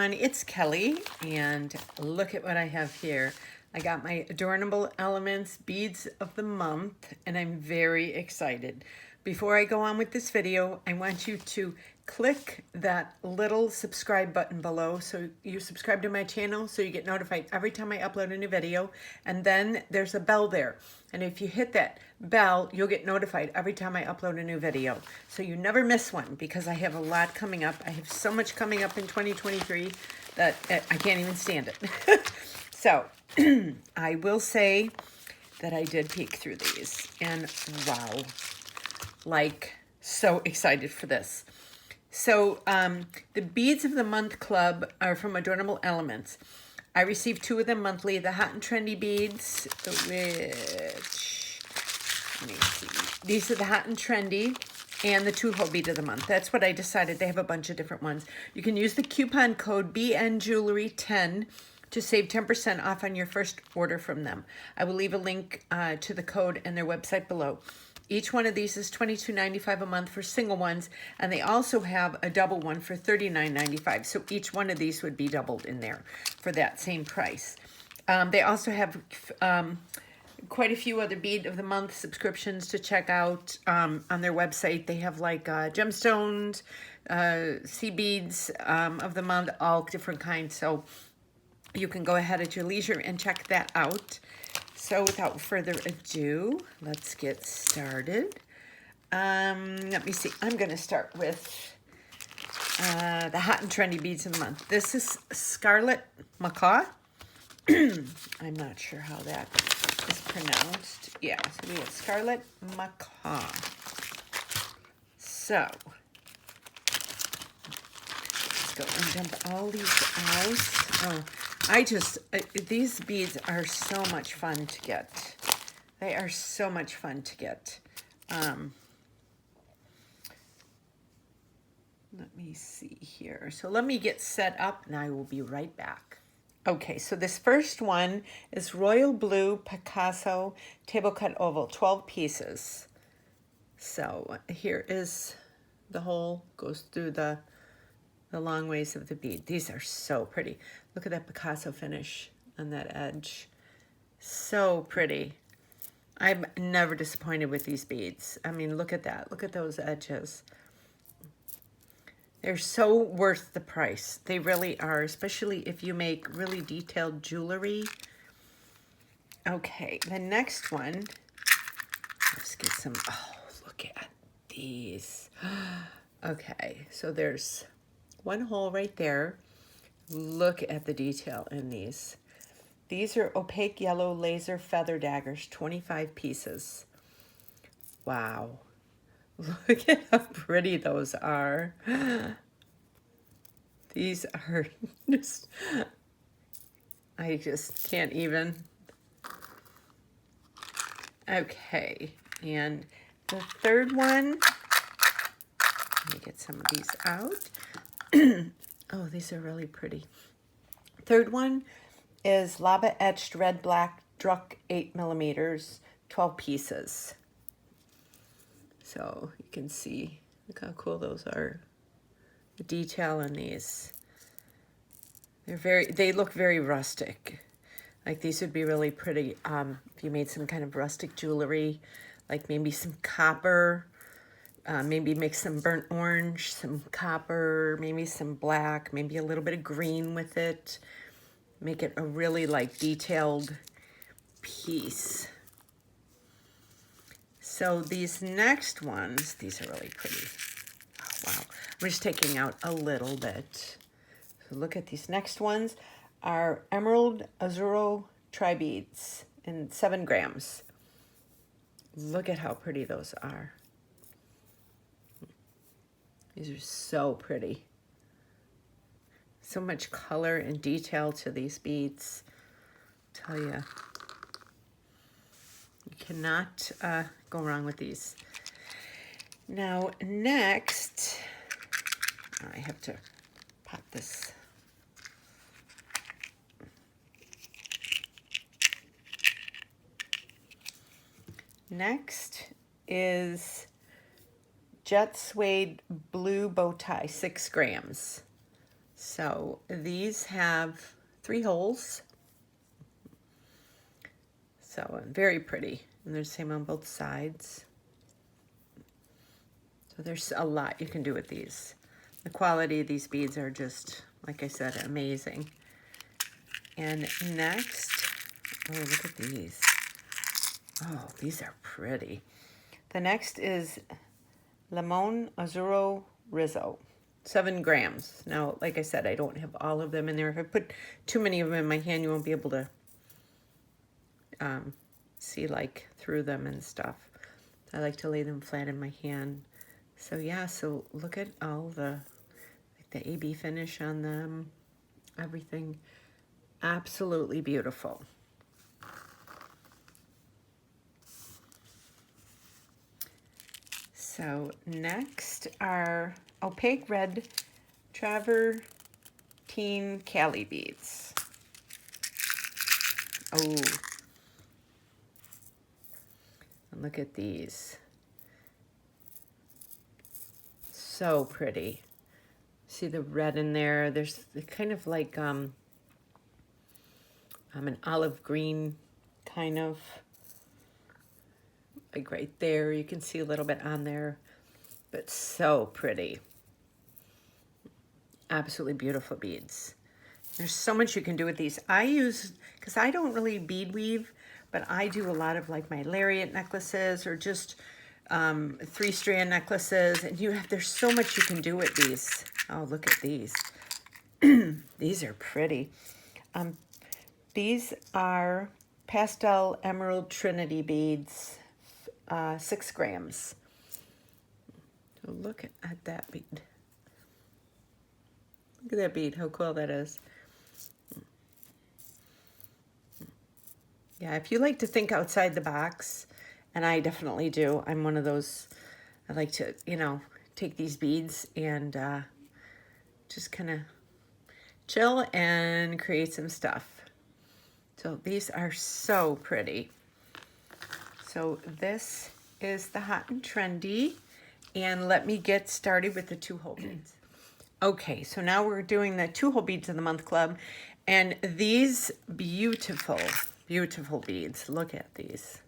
everyone, it's Kelly, and look at what I have here. I got my Adornable Elements Beads of the Month, and I'm very excited. Before I go on with this video, I want you to click that little subscribe button below so you subscribe to my channel so you get notified every time I upload a new video. And then there's a bell there. And if you hit that bell, you'll get notified every time I upload a new video. So you never miss one because I have a lot coming up. I have so much coming up in 2023 that I can't even stand it. So I will say that I did peek through these and wow, like so excited for this. So the Beads of the Month Club are from Adornable Elements. I receive 2 of them monthly, the Hot and Trendy beads, which, let me see. These are the Hot and Trendy and the 2-hole bead of the month. That's what I decided. They have a bunch of different ones. You can use the coupon code BNJewelry10 to save 10% off on your first order from them. I will leave a link to the code and their website below. Each one of these is $22.95 a month for single ones, and they also have a double one for $39.95. So each one of these would be doubled in there for that same price. They also have quite a few other Bead of the Month subscriptions to check out on their website. They have like gemstones, sea beads of the month, all different kinds. So you can go ahead at your leisure and check that out. So without further ado, let's get started. Let me see. I'm going to start with the Hot and Trendy Beads of the Month. This is Scarlet Macaw. I'm not sure how that is pronounced. Yeah, so we have Scarlet Macaw. So let's go and dump all these out. Oh, these beads are so much fun to get. They are so much fun to get. Let me see here. So let me get set up and I will be right back. Okay, so this first one is Royal Blue Picasso Table Cut Oval, 12 pieces. So here is the hole, goes through the long ways of the bead. These are so pretty. Look at that Picasso finish on that edge. So pretty. I'm never disappointed with these beads. I mean, look at that. Look at those edges. They're so worth the price. They really are, especially if you make really detailed jewelry. Okay, the next one. Let's get some, oh, look at these. Okay, so there's one hole right there. Look at the detail in these. These are opaque yellow laser feather daggers, 25 pieces. Wow. Look at how pretty those are. These are just, I just can't even. Okay, and the third one, let me get some of these out. Oh, these are really pretty. Third one is Lava Etched Red Black Druck 8mm, 12 pieces. So you can see, look how cool those are. The detail in these. They look very rustic. Like these would be really pretty if you made some kind of rustic jewelry, like maybe some copper. Maybe mix some burnt orange, some copper, maybe some black, maybe a little bit of green with it. Make it a really like detailed piece. So these next ones, these are really pretty. Oh, wow. I'm just taking out a little bit. So look at these next ones are Emerald Azzurro Tri-Beads in 7 grams. Look at how pretty those are. These are so pretty. So much color and detail to these beads. I'll tell you, you cannot go wrong with these. Now, next, I have to pop this. Next is Jet Suede Blue Bow Tie, 6 grams. So these have 3 holes. So very pretty. And they're the same on both sides. So there's a lot you can do with these. The quality of these beads are just, like I said, amazing. And next, oh, look at these. Oh, these are pretty. The next is Limon Azzurro Rizzo, 7 grams. Now, like I said, I don't have all of them in there. If I put too many of them in my hand, you won't be able to see like through them and stuff. I like to lay them flat in my hand. So yeah, so look at all the AB finish on them, everything. Absolutely beautiful. So next are opaque red travertine Cali beads. Oh, and look at these. So pretty. See the red in there? There's kind of like an olive green kind of, like right there. You can see a little bit on there, but so pretty. Absolutely beautiful beads. There's so much you can do with these. I use, because I don't really bead weave, but I do a lot of like my lariat necklaces or just 3-strand necklaces, and there's so much you can do with these. Oh, look at these. These are pretty. These are pastel emerald trinity beads, 6 grams. So look at that bead. Look at that bead, how cool that is. Yeah, if you like to think outside the box, and I definitely do. I'm one of those, I like to, take these beads and just kind of chill and create some stuff. So these are so pretty. So this is the hot and trendy. And let me get started with the 2-hole beads. Okay, so now we're doing the 2-hole beads of the month club. And these beautiful, beautiful beads. Look at these.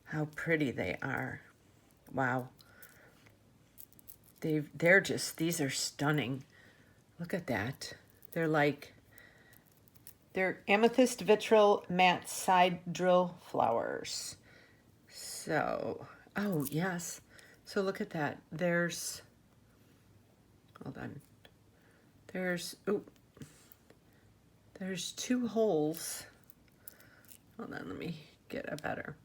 How pretty they are. Wow. They're just, these are stunning. Look at that. They're amethyst vitriol matte side drill flowers. So, oh yes. So look at that. Hold on. There's 2 holes. Hold on, let me get a better.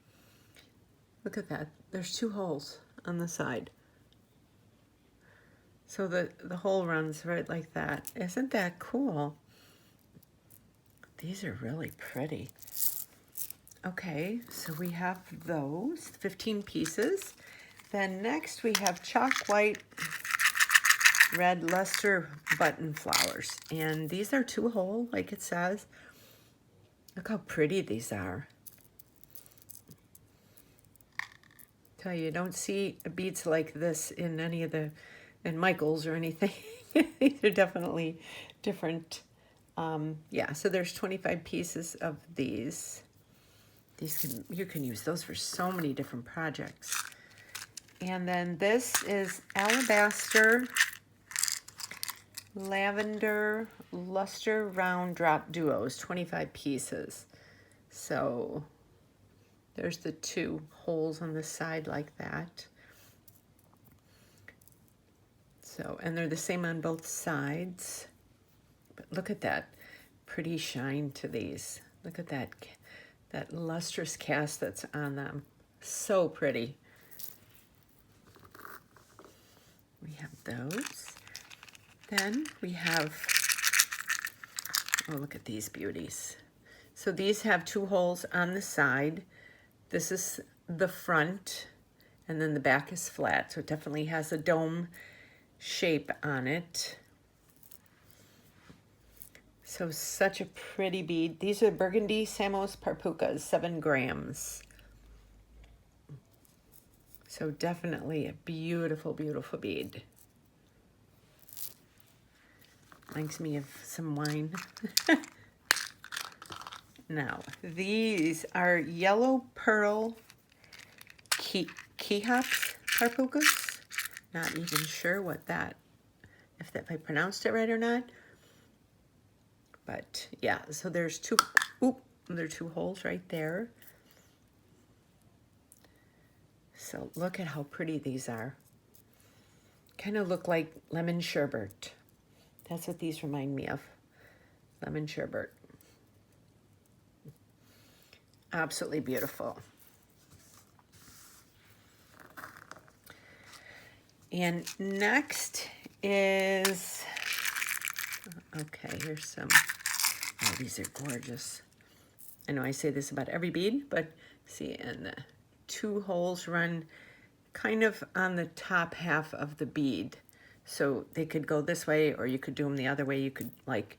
Look at that. There's 2 holes on the side. So the hole runs right like that. Isn't that cool? These are really pretty. Okay, so we have those, 15 pieces. Then next we have chalk white red luster button flowers. And these are 2 hole, like it says. Look how pretty these are. Tell you, don't see beads like this in any of in Michael's or anything. These are definitely different. Yeah, so there's 25 pieces of these. You can use those for so many different projects. And then this is alabaster lavender luster round drop duos, 25 pieces. So there's the 2 holes on the side like that. So, and they're the same on both sides. But look at that pretty shine to these. Look at that lustrous cast that's on them. So pretty. We have those. Then we have, oh, look at these beauties. So these have 2 holes on the side. This is the front, and then the back is flat. So it definitely has a dome shape on it. So such a pretty bead. These are burgundy Samos Parpucas, 7 grams. So definitely a beautiful, beautiful bead. reminds me of some wine. Now, these are yellow pearl key hops parpukas. Not even sure what that, if I pronounced it right or not. But yeah, so there's two, there are two holes right there. So look at how pretty these are. Kind of look like lemon sherbet. That's what these remind me of. Lemon sherbet. Absolutely beautiful. And next is, okay, here's some, oh, these are gorgeous. I know I say this about every bead, but see, and the two holes run kind of on the top half of the bead. So they could go this way, or you could do them the other way. You could like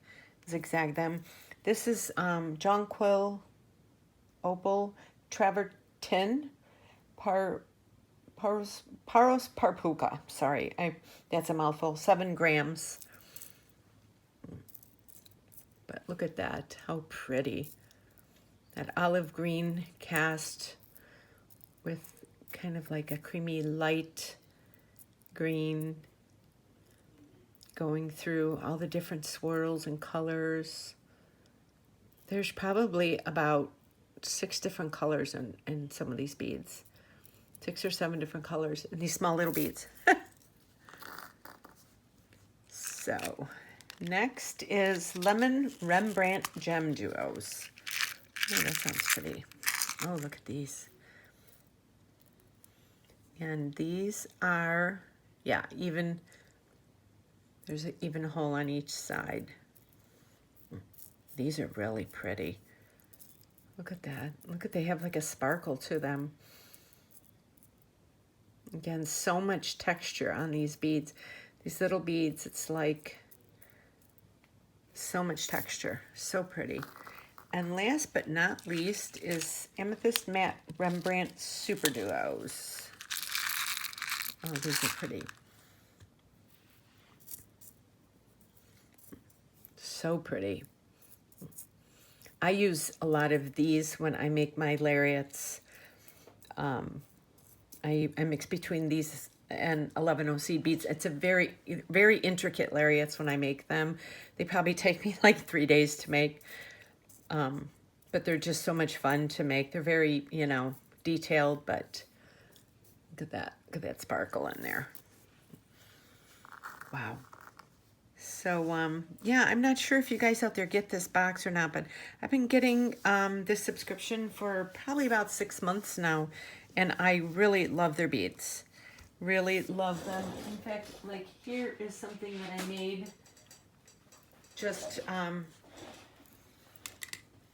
zigzag them. This is Jonquil Opal Travertine Paros Parpuka. Sorry, that's a mouthful. 7 grams. But look at that, how pretty. That olive green cast with kind of like a creamy light green going through all the different swirls and colors. There's probably about 6 different colors in some of these beads. 6 or 7 different colors in these small little beads. So, next is Lemon Rembrandt Gem Duos. Oh, that sounds pretty. Oh, look at these. And these are, yeah, even, there's an even hole on each side. These are really pretty. Look at that. Look at, they have like a sparkle to them. Again, so much texture on these beads. These little beads, it's like so much texture. So pretty. And last but not least is Amethyst Matte Rembrandt Super Duos. Oh, these are pretty. So pretty. I use a lot of these when I make my lariats. I mix between these and 11 seed beads. It's a very, very intricate lariats when I make them. They probably take me like 3 days to make. But they're just so much fun to make. They're very, you know, detailed, but look at that sparkle in there. Wow. So, yeah, I'm not sure if you guys out there get this box or not, but I've been getting this subscription for probably about 6 months now, and I really love their beads. Really love them. In fact, like here is something that I made just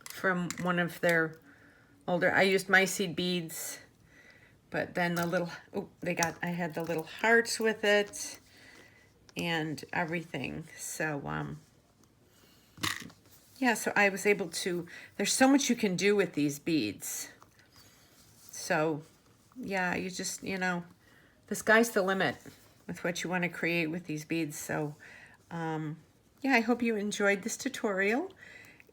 from one of their older, I used my seed beads, but then the little, oh, I had the little hearts with it and everything. So, yeah, so I was able to, there's so much you can do with these beads. So, yeah, you just, you know, the sky's the limit with what you want to create with these beads. So, yeah, I hope you enjoyed this tutorial.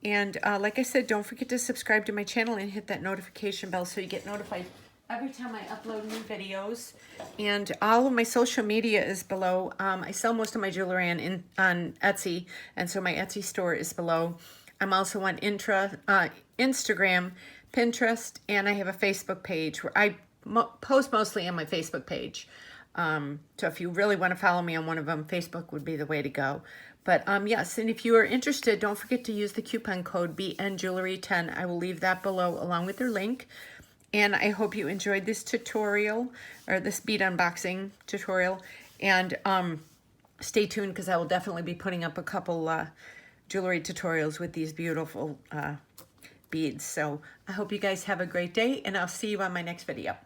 And like I said, don't forget to subscribe to my channel and hit that notification bell so you get notified every time I upload new videos. And all of my social media is below. I sell most of my jewelry on Etsy, and so my Etsy store is below. I'm also on Instagram, Pinterest, and I have a Facebook page where I post mostly on my Facebook page. So if you really want to follow me on one of them, Facebook would be the way to go. But yes, and if you are interested, don't forget to use the coupon code BNJewelry10. I will leave that below along with their link. And I hope you enjoyed this tutorial, or this bead unboxing tutorial. And stay tuned, because I will definitely be putting up a couple jewelry tutorials with these beautiful beads. So I hope you guys have a great day, and I'll see you on my next video.